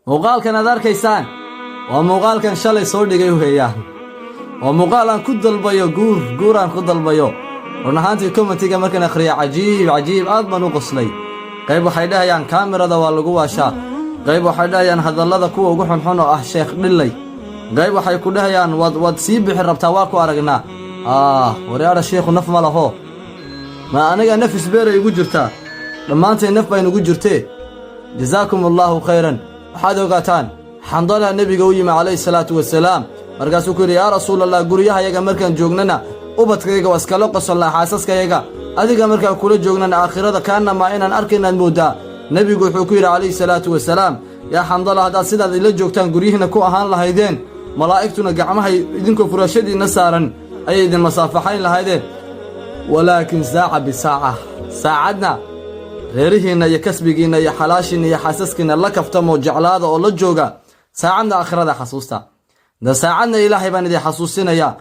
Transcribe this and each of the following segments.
muuqaalkan aad arkaysaan waa muuqaalkan shalay soo dhigay weeyaan waa muuqaal aan ku dalbayo guur aan ku dalbayo run ahaantii commentiga markaan akhriya cajiib aad baan u qoslay qayb waxay dhahayaan kaamirada waa lagu waashaa qayb waxay dhahayaan hadallada kuwa ugu xunxun oo ah sheekh dhillay qayb waxay ku dhahayaan waad sii bixi rabtaa waa ku aragnaa waraara sheekhu naf ma laho ma aniga naf isbeeray igu jirtaa dhammaanteen naf baynugu jirtee jazaakum allahu khayran waxaad ogaataan xandala nebiga u yimi calayhi salaatu wasalaam markaasuu ku yidhi yaa rasuulallah guryahayaga markaan joognana ubadkayga waa iskala qosolnaa xaasaskayaga adiga markaan kula joognana aakhirada kaanamaa inaan arkaynaad mooddaa nebigu wuxuu ku yidhi calayhi salaatu wasalaam yaa xandala haddaad sidaad ila joogtaan guryihiinna ku ahaan lahaydeen malaa'igtuna gacmahay idinkoo furaashadiinna saaran ayay idin masaafaxayn lahaydeen walaakin saaca bisaaca saacadna reerihiinna iyo kasbigiinna iyo xalaashiinna iyo xaasaskiinna la kaftamoo jeclaada oo la jooga saacadna aakhirada xasuusta da saacadna ilaahay baan idin xasuusinayaa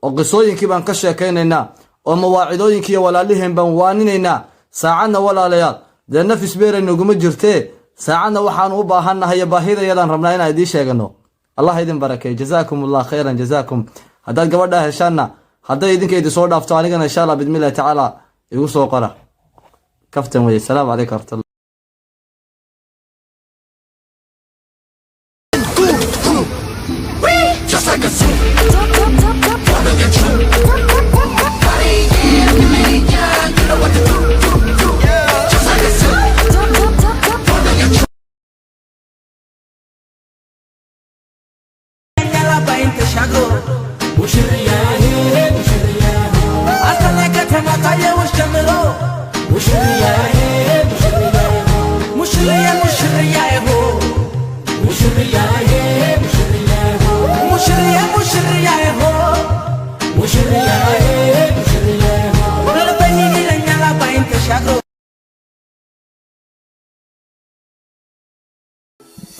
oo qisooyinkii baan ka sheekaynaynaa oo mawaacidooyinkii iyo walaaliheen baan waaninaynaa saacadna walaalayaal dee nafis beeray noguma jirtee saacadna waxaan u baahannahay baahidayadaan rabnaa inaan idiin sheegano allah idin barakeey jazaakum allah khayran jazaakum haddaad gabadhaa heshaanna hadday idinka idin soo dhaafto anigana insha allah bidmillahi tacaala igu soo qora كفتن وي السلام عليكم ورحمة الله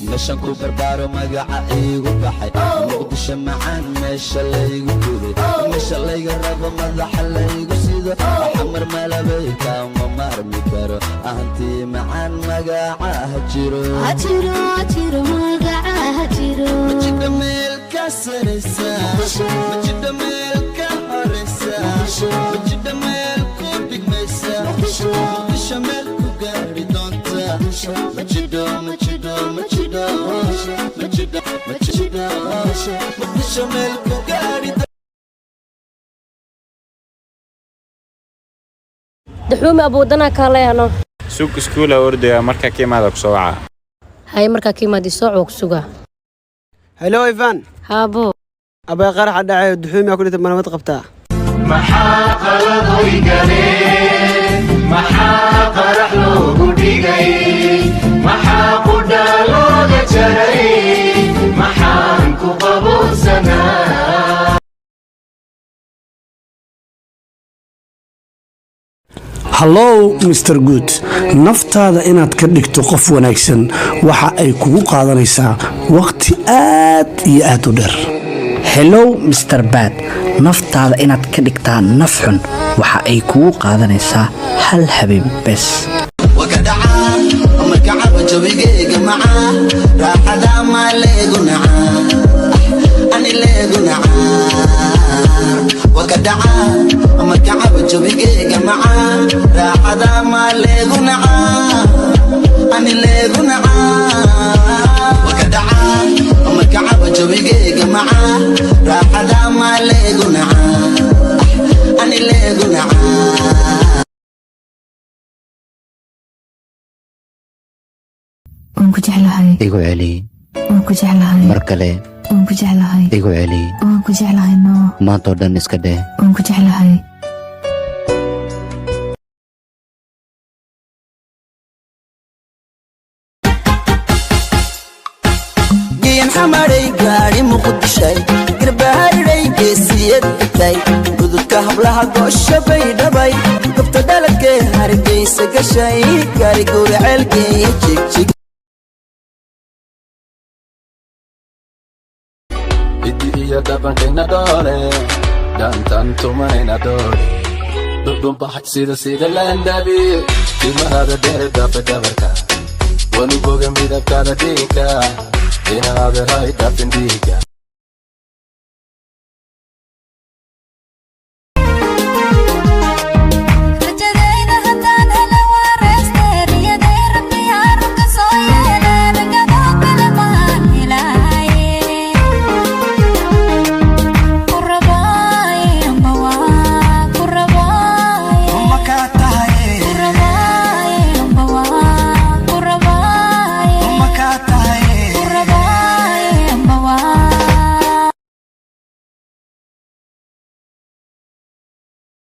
نشانكو بربارو مقاعة ايغو بحي مقدشة معان ميشا لايغو كودي ميشا لايغو رابو مدحا لايغو سيدو حمر مالابيكا وممارمي كارو أهنتي معان مقاعة هجيرو هجيرو مقاعة هجيرو مجد ميلكا سرسا مجد ميلكا هرسا مجد ميلكو بيك ميسا مقدشة ميلكو قاري دونتا مجدو دحوم أبو دنا كاليانو سوق سكولا أرديا مركا كيما دك سوعة هاي مركا كيما دي سوع وكسوغا هلو إيفان هابو أبي قرح دعاء الدحوم يأكل تمنا ما تقبتها محاق لضوي قليل محاق رحلو قديقي محاق دالو جري محاق قبو سنا hallow Mr. Good naftaada inaad ka dhigto qof wanaagsan waxa ay kugu qaadanaysaa waqti aad iyo aad u dheer hello Mr. Bad naftaada inaad ka dhigtaa naf xun waxa ay kugu qaadanaysaa hal habeen bes وكدعا ومركعب جويقيق معاه راحدا ما ليقو نعاه أني ليقو نعاه وكدعا ومركعب جويقيق معاه راحدا ما ليقو نعاه أني ليقو نعاه وكدعا ومركعب جويقيق معاه راحدا ما ليقو نعاه أني ليقو نعاه وانكو جعلهاي igu celi وانكو جعلهاي mar kale وانكو جعلهاي igu celi وانكو جعلهاي نو maantoo dhan iska dheh وانكو جعلهاي جين حماري قاري مقدشاي قربهاي قيسيت تاي قدك هبلها قوشة بيدباي قفت دالك هارجي سقشاي قاري قوري عالقي جيك جيك إدي دابان كينا دولي دانتان تومانينا دولي دودون باحك سيدا لاندابي كيما هذا دير دافع دابركا ونبوغن بيدابكا ديكا inaad rahay dhaafin dhiiga